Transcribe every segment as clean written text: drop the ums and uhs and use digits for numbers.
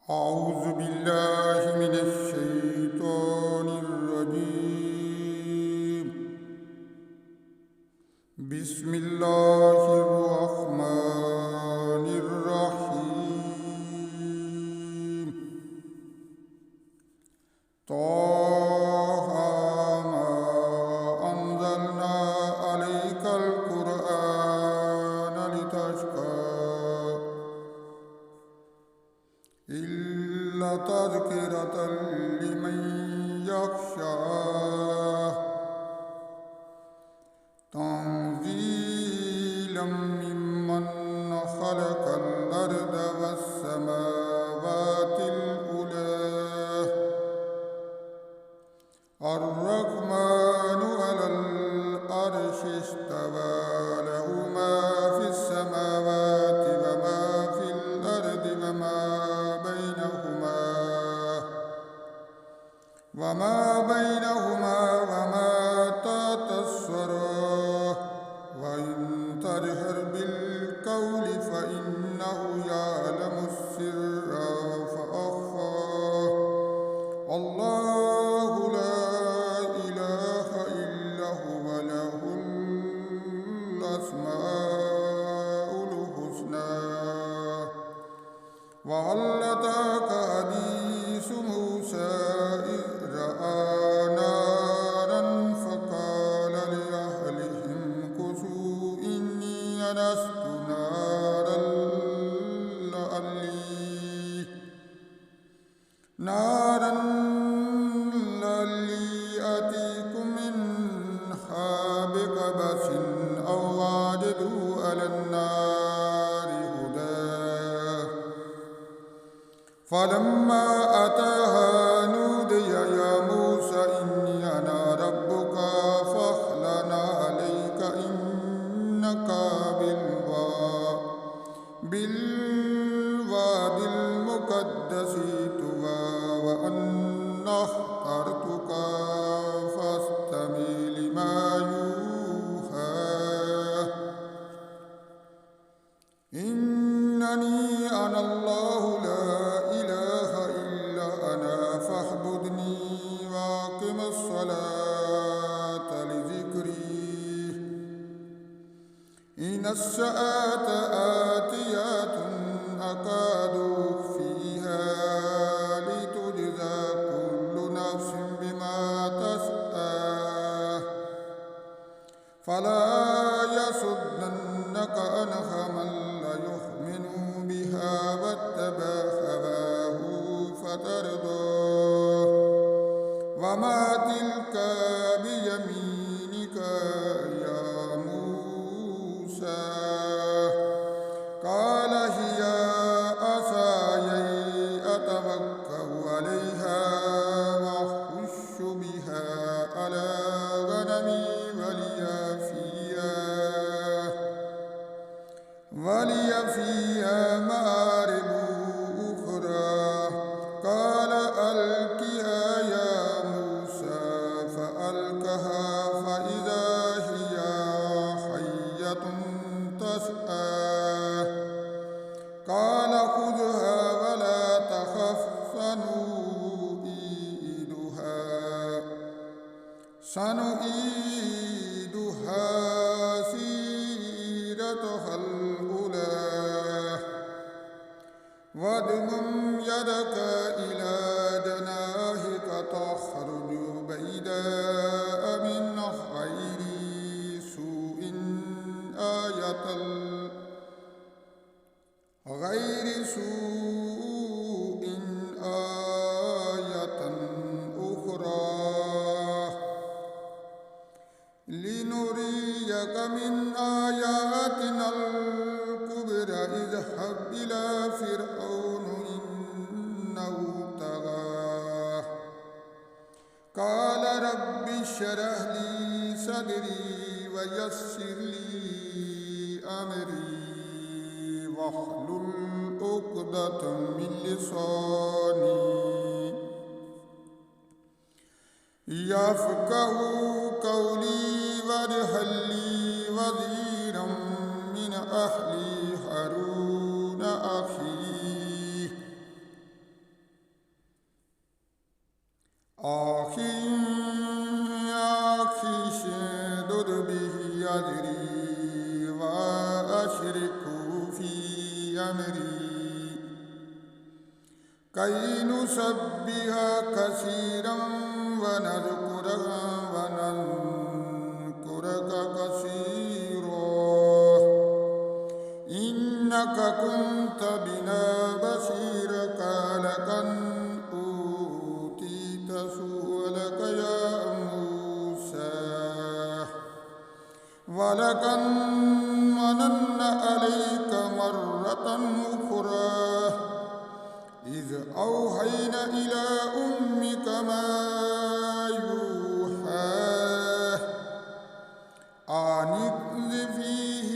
أعوذ بالله من الشيطان الرجيم. بسم الله الرحمن الرحيم. طه ما أنزلنا عليك القرآن لتشقى إلا تذكرة لمن يخشى تنزيلا ممن خلق الأرض والسماوات العلى الرحمن على العرش استوى له ما في السماوات وما في الأرض وما بينهما وما تحت الثرى وإن تجهر بالقول فإنه يعلم السر فأخفى الله لا إله إلا هو له الأسماء الحسنى. وهل أتاك حديث موسى إذ رأى نارا فقال لأهلهم كثوا إني آنست نارا لعلي آتيكم منها بقبس أو أجد على النار هدى. فلما أتاها نودي يا موسى إني أنا ربك فاخلع عليك إنك بالواد المقدس طوى وأنا اخترتك فاستمع لما يوحى إنني أنا الله لا إله إلا أنا فاعبدني وأقم الصلاة لذكري إن الساعة آتية أكاد أخفيها لتجزى كل نفس بما تسعى فلا يصدنك عنها من لا يؤمن بها واتبع هواه فتردى. وما تلك بيمينك يا موسى قال هي عصاي أتوكأ عليها وأهش بها على غنمي ولي فيها مآرب أخرى. قال ألقها يا موسى فألقها فإذا هي حية تسعى. قال خذها ولا تخف سنعيدها سيرتها الأولى. واضمم يدك إلى جناحك تخرج بيضاء من غير سوء آية أخرى لنريك من آياتنا الكبرى اذهب إلى فرعون إنه طغى. قال رب اشرح لي صدري ويسر لي أمري واحلل عقدة من لساني يفقهوا قولي واجعل لي وزيرا من أهلي هارون أخي أمري كي نسبحك كثيرا ونذكرك كثيرا إنك كنت بنا بصيرا قال قد أوتيت سؤلك يا موسى ولقد مننا عليك مرة أخرى إذ أوحينا إلى أمك ما يوحى أن اقذفيه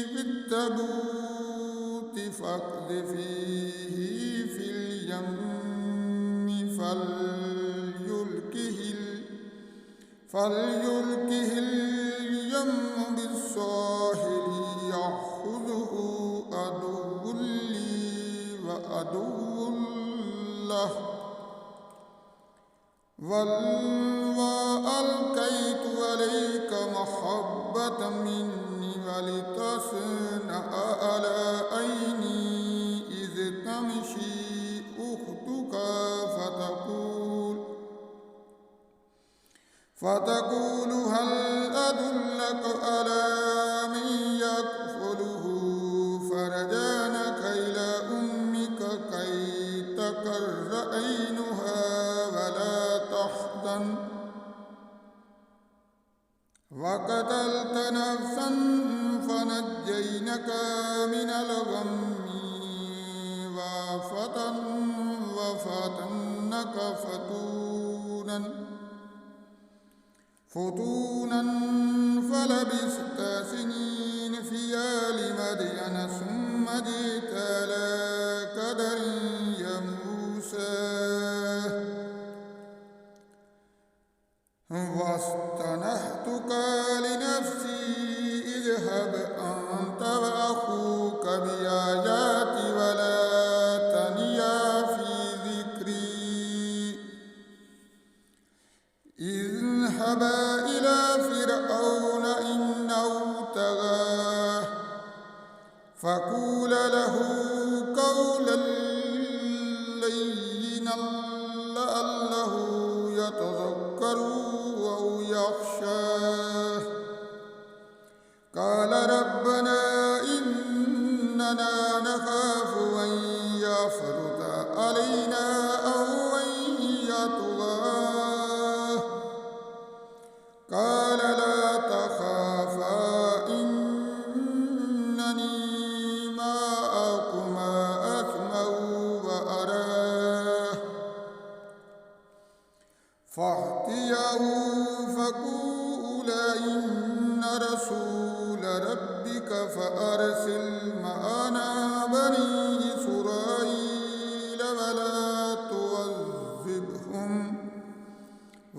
في التابوت فاقذفيه في اليم فليلقه اليم بالساحل يأخذه عدو لي وعدو له وألقيت عليك محبة مني ولتصنع على عيني إذ تمشي أختك فتقول هل أدلك على من يكفله فرجعناك إلى أمك كي تقر عينها ولا تحزن وقتلت نفسا فنجيناك من الغم وفتناك فتونا فلبثت سنين في آل مدين ثم جئت على قدر يا موسى واصطنعتك لنفسي اذهب أنت وأخوك بآياتي ولا تنيا في ذكري اذهبا إلى فرعون إنه طغى فقولا له قولا لينا لعله يتذكر أو يخشى قال ربنا إننا نخاف أن يفرط علينا أو أن يطغى قال لا تخافا إنني معكما أسمع وأرى فأتياه فقولا إن رسول ربك فأرسل معنا بني إسرائيل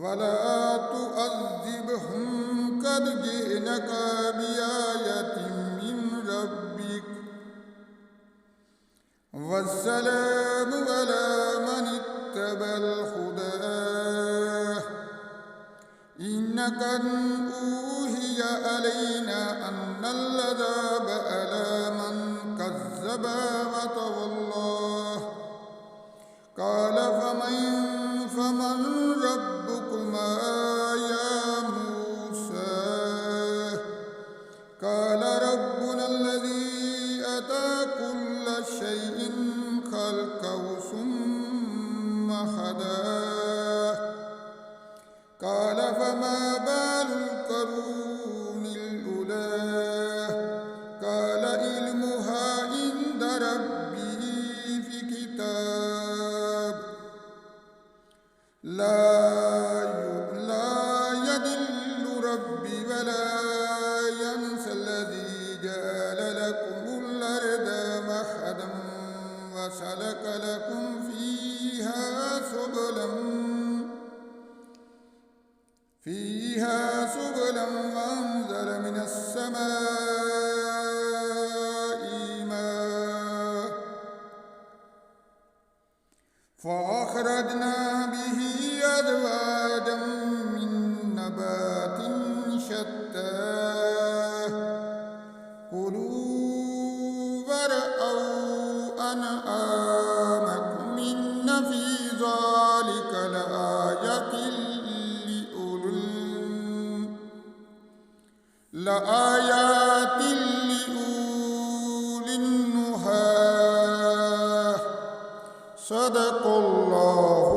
ولا تؤذبهم قد جئناك بآية من ربك والسلام على من اتبع الهدى إنك أوحي علينا أن العذاب على من كذب وتولى قال فمن ربكما يا موسى قال ربنا الذي أتى كل شيء خلقه ثم هداه قال فما بال القرون الأولى قال علمها عند ربي في كتاب لا يضل ربي ولا ينسى الذي جعل لكم الأرض مهدا وسلك لكم فيها سبلا وأنزل من السماء ماء فأخرجنا به أزواجا من نبات شتى كلوا وارعوا ذلك لآيات لأولي النهى. صدق الله